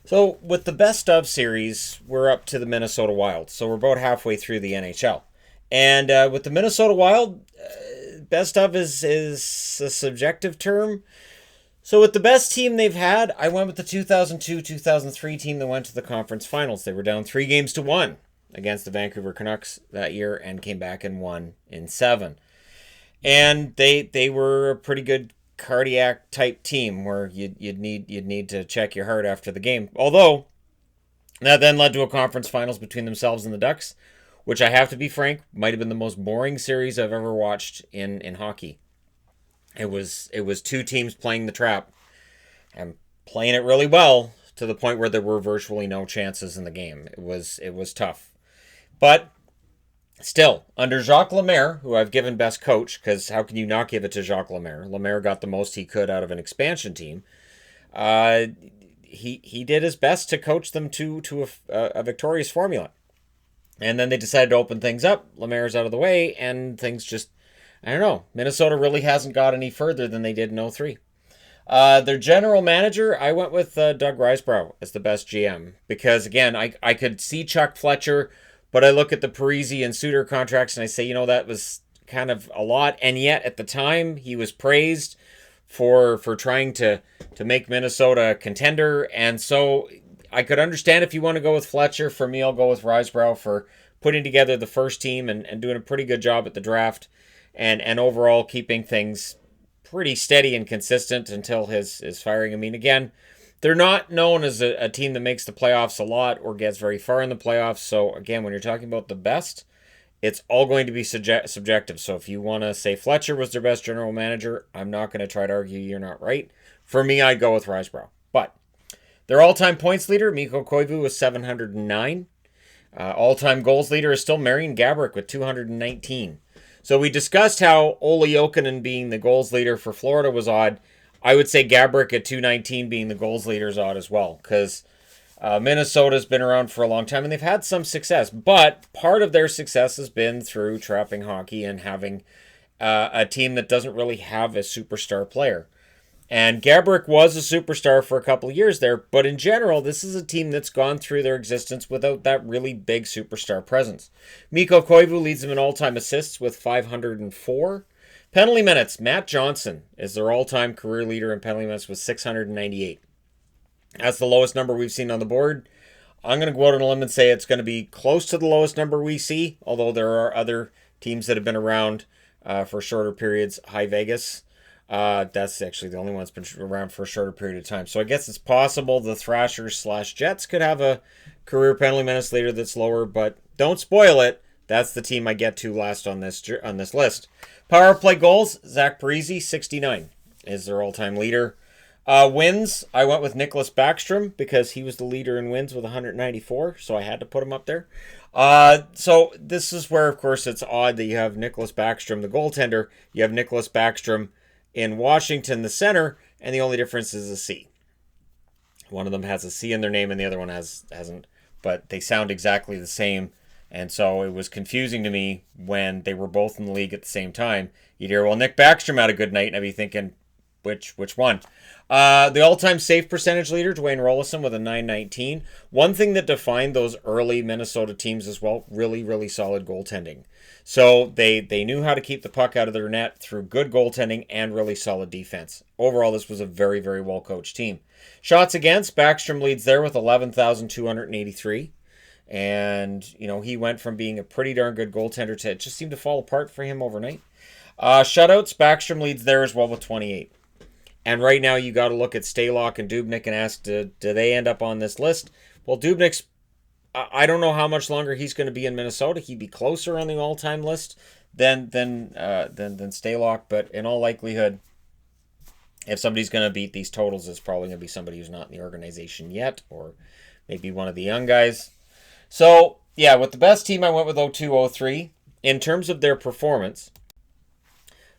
So, with the best of series, we're up to the Minnesota Wild. So, we're about halfway through the NHL. And with the Minnesota Wild, best of is a subjective term. So, with the best team they've had, I went with the 2002-2003 team that went to the conference finals. They were down 3-1 against the Vancouver Canucks that year and came back and won in 7. And they were a pretty good cardiac type team where you'd need to check your heart after the game. Although that then led to a conference finals between themselves and the Ducks, which I have to be frank, might have been the most boring series I've ever watched in hockey. It was two teams playing the trap and playing it really well to the point where there were virtually no chances in the game. It was tough. But still, under Jacques Lemaire, who I've given best coach, because how can you not give it to Jacques Lemaire? Lemaire got the most he could out of an expansion team. He did his best to coach them to a victorious formula. And then they decided to open things up. Lemaire's out of the way, and things just, I don't know. Minnesota really hasn't got any further than they did in 03. Their general manager, I went with Doug Risebrough as the best GM. Because, again, I could see Chuck Fletcher, but I look at the Parise and Suter contracts and I say, that was kind of a lot. And yet, at the time, he was praised for trying to make Minnesota a contender. And so I could understand if you want to go with Fletcher. For me, I'll go with Risebrough for putting together the first team and doing a pretty good job at the draft. And overall keeping things pretty steady and consistent until his firing. I mean, again, they're not known as a team that makes the playoffs a lot or gets very far in the playoffs. So, again, when you're talking about the best, it's all going to be subjective. So if you want to say Fletcher was their best general manager, I'm not going to try to argue you're not right. For me, I'd go with Risebrough. But their all-time points leader, Mikko Koivu, was 709. All-time goals leader is still Marian Gaborik with 219. So we discussed how Olli Jokinen being the goals leader for Florida was odd. I would say Gaborik at 219 being the goals leader is odd as well, because Minnesota's been around for a long time and they've had some success. But part of their success has been through trapping hockey and having a team that doesn't really have a superstar player. And Gaborik was a superstar for a couple of years there, but in general, this is a team that's gone through their existence without that really big superstar presence. Mikko Koivu leads them in all-time assists with 504. Penalty minutes, Matt Johnson is their all-time career leader in penalty minutes with 698. That's the lowest number we've seen on the board. I'm going to go out on a limb and say it's going to be close to the lowest number we see, although there are other teams that have been around for shorter periods. High Vegas. That's actually the only one that's been around for a shorter period of time. So I guess it's possible the Thrashers/Jets could have a career penalty minutes leader that's lower, but don't spoil it. That's the team I get to last on this list. Power play goals, Zach Parise, 69, is their all-time leader. Wins, I went with Nicholas Backstrom because he was the leader in wins with 194, so I had to put him up there. So this is where, of course, it's odd that you have Nicholas Backstrom, the goaltender. You have Nicholas Backstrom in Washington, the center, and the only difference is a C. One of them has a C in their name and the other one hasn't, but they sound exactly the same. And so it was confusing to me when they were both in the league at the same time. You'd hear, well, Nick Backstrom had a good night, and I'd be thinking, which one? The all-time save percentage leader, Dwayne Rollison, with a 919. One thing that defined those early Minnesota teams as well, really, really solid goaltending. So they knew how to keep the puck out of their net through good goaltending and really solid defense. Overall, this was a very, very well-coached team. Shots against, Backstrom leads there with 11,283. And, he went from being a pretty darn good goaltender to it just seemed to fall apart for him overnight. Shutouts, Backstrom leads there as well with 28. And right now you got to look at Stalock and Dubnyk and ask, do they end up on this list? Well, Dubnyk's, I don't know how much longer he's going to be in Minnesota. He'd be closer on the all-time list than Stalock, but in all likelihood, if somebody's going to beat these totals, it's probably going to be somebody who's not in the organization yet, or maybe one of the young guys. So, yeah, with the best team, I went with 02-03. In terms of their performance,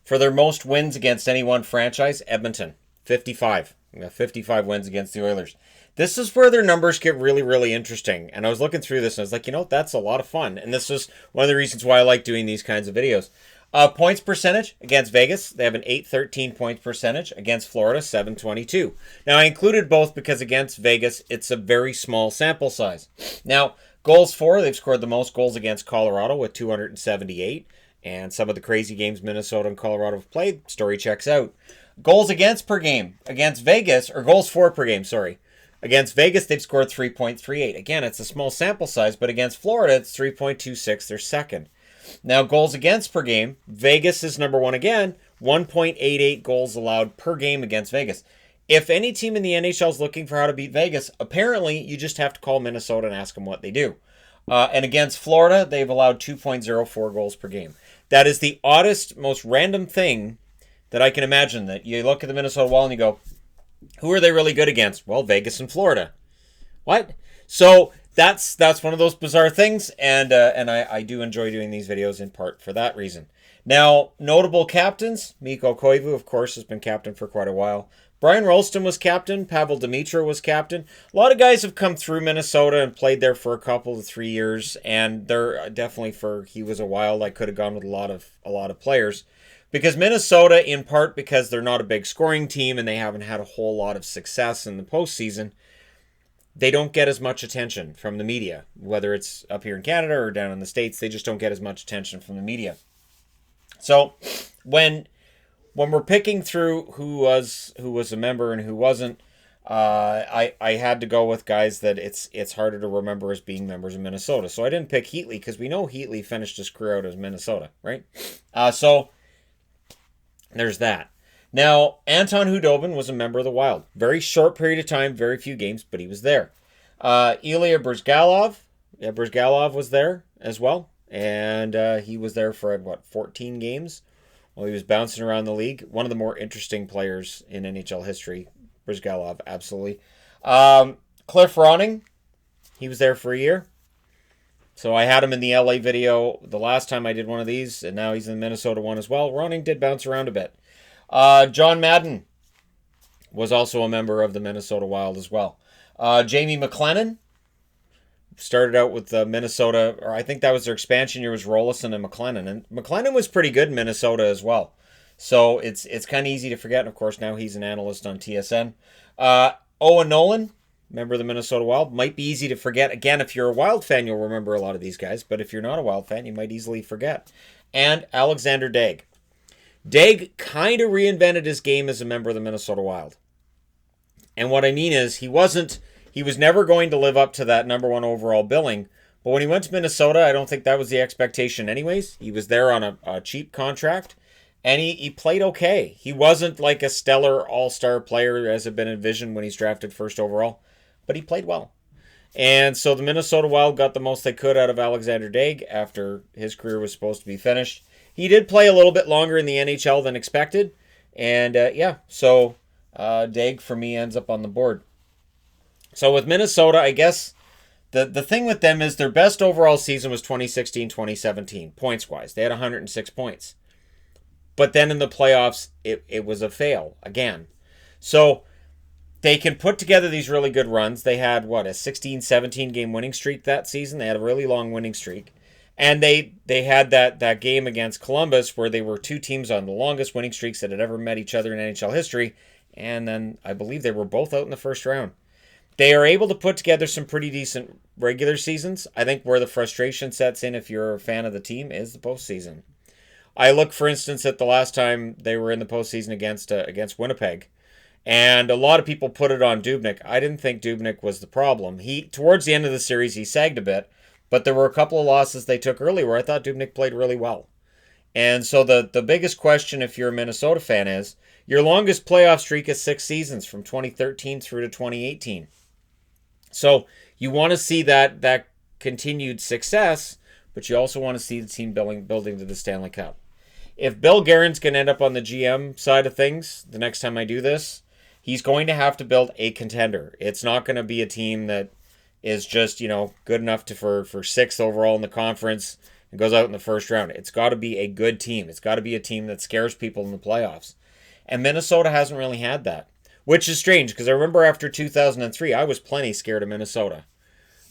for their most wins against any one franchise, Edmonton, 55. 55 wins against the Oilers. This is where their numbers get really, really interesting. And I was looking through this and I was like, that's a lot of fun. And this is one of the reasons why I like doing these kinds of videos. Points percentage against Vegas, they have an 813 points percentage. Against Florida, 722. Now, I included both because against Vegas, it's a very small sample size. Now, goals for, they've scored the most goals against Colorado with 278. And some of the crazy games Minnesota and Colorado have played, story checks out. Goals against per game against Vegas, or goals for per game, sorry. Against Vegas, they've scored 3.38. Again, it's a small sample size, but against Florida, it's 3.26. They're second. Now, goals against per game, Vegas is number one again, 1.88 goals allowed per game against Vegas. If any team in the NHL is looking for how to beat Vegas, apparently you just have to call Minnesota and ask them what they do. And against Florida, they've allowed 2.04 goals per game. That is the oddest, most random thing that I can imagine. That you look at the Minnesota Wild and you go, who are they really good against? Well, Vegas and Florida. What? So that's one of those bizarre things, and I do enjoy doing these videos in part for that reason. Now, notable captains. Mikko Koivu, of course, has been captain for quite a while. Brian Rolston was captain. Pavel Demitra was captain. A lot of guys have come through Minnesota and played there for a couple to 3 years, and they're definitely he was a Wild. I could have gone with a lot of players. Because Minnesota, in part because they're not a big scoring team and they haven't had a whole lot of success in the postseason, they don't get as much attention from the media. Whether it's up here in Canada or down in the States, they just don't get as much attention from the media. So when we're picking through who was a member and who wasn't, I had to go with guys that it's harder to remember as being members of Minnesota. So I didn't pick Heatley because we know Heatley finished his career out as Minnesota, right? So there's that. Now, Anton Khudobin was a member of the Wild. Very short period of time, very few games, but he was there. Ilya Bryzgalov was there as well. And he was there for, 14 games? Well, he was bouncing around the league. One of the more interesting players in NHL history. Bryzgalov, absolutely. Cliff Ronning, he was there for a year. So I had him in the LA video the last time I did one of these, and now he's in the Minnesota one as well. Ronning did bounce around a bit. John Madden was also a member of the Minnesota Wild as well. Jamie McLennan started out with Minnesota, or I think that was their expansion year, was Rolison and McLennan. And McLennan was pretty good in Minnesota as well. So it's kind of easy to forget. And of course, now he's an analyst on TSN. Owen Nolan, member of the Minnesota Wild. Might be easy to forget. Again, if you're a Wild fan, you'll remember a lot of these guys. But if you're not a Wild fan, you might easily forget. And Alexander Daig. Daig kind of reinvented his game as a member of the Minnesota Wild. And what I mean is, he was never going to live up to that number one overall billing. But when he went to Minnesota, I don't think that was the expectation anyways. He was there on a cheap contract. And he played okay. He wasn't like a stellar all-star player as had been envisioned when he's drafted first overall. But he played well. And so the Minnesota Wild got the most they could out of Alexander Daig after his career was supposed to be finished. He did play a little bit longer in the NHL than expected. And so Daig for me ends up on the board. So with Minnesota, I guess the thing with them is their best overall season was 2016-2017, points-wise. They had 106 points. But then in the playoffs, it was a fail again. So they can put together these really good runs. They had, a 16-17 game winning streak that season. They had a really long winning streak. And they had that game against Columbus where they were two teams on the longest winning streaks that had ever met each other in NHL history. And then I believe they were both out in the first round. They are able to put together some pretty decent regular seasons. I think where the frustration sets in if you're a fan of the team is the postseason. I look, for instance, at the last time they were in the postseason against Winnipeg. And a lot of people put it on Dubnyk. I didn't think Dubnyk was the problem. Towards the end of the series, he sagged a bit. But there were a couple of losses they took early where I thought Dubnyk played really well. And so the biggest question if you're a Minnesota fan is, your longest playoff streak is 6 seasons from 2013 through to 2018. So you want to see that continued success, but you also want to see the team building to the Stanley Cup. If Bill Guerin's going to end up on the GM side of things the next time I do this, he's going to have to build a contender. It's not going to be a team that is just, good enough for 6th overall in the conference and goes out in the first round. It's got to be a good team. It's got to be a team that scares people in the playoffs. And Minnesota hasn't really had that, which is strange because I remember after 2003, I was plenty scared of Minnesota.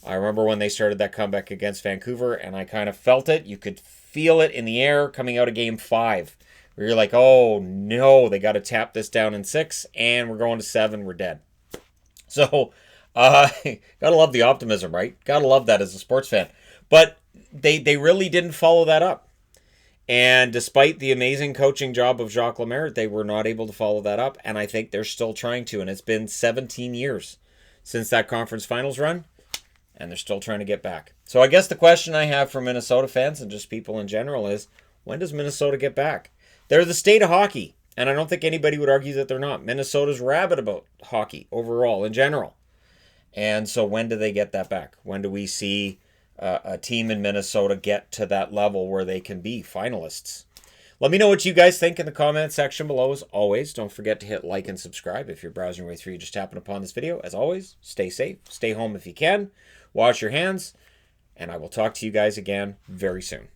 I remember when they started that comeback against Vancouver, and I kind of felt it. You could feel it in the air coming out of Game 5. Where you're like, oh no, they got to tap this down in 6, and we're going to 7, we're dead. So, gotta love the optimism, right? Gotta love that as a sports fan. But they really didn't follow that up. And despite the amazing coaching job of Jacques Lemaire, they were not able to follow that up. And I think they're still trying to. And it's been 17 years since that conference finals run. And they're still trying to get back. So I guess the question I have for Minnesota fans and just people in general is, when does Minnesota get back? They're the state of hockey. And I don't think anybody would argue that they're not. Minnesota's rabid about hockey overall in general. And so when do they get that back? When do we see a team in Minnesota get to that level where they can be finalists? Let me know what you guys think in the comment section below. As always, don't forget to hit like and subscribe if you're browsing your way through. You just happen upon this video. As always, stay safe, stay home if you can, wash your hands, and I will talk to you guys again very soon.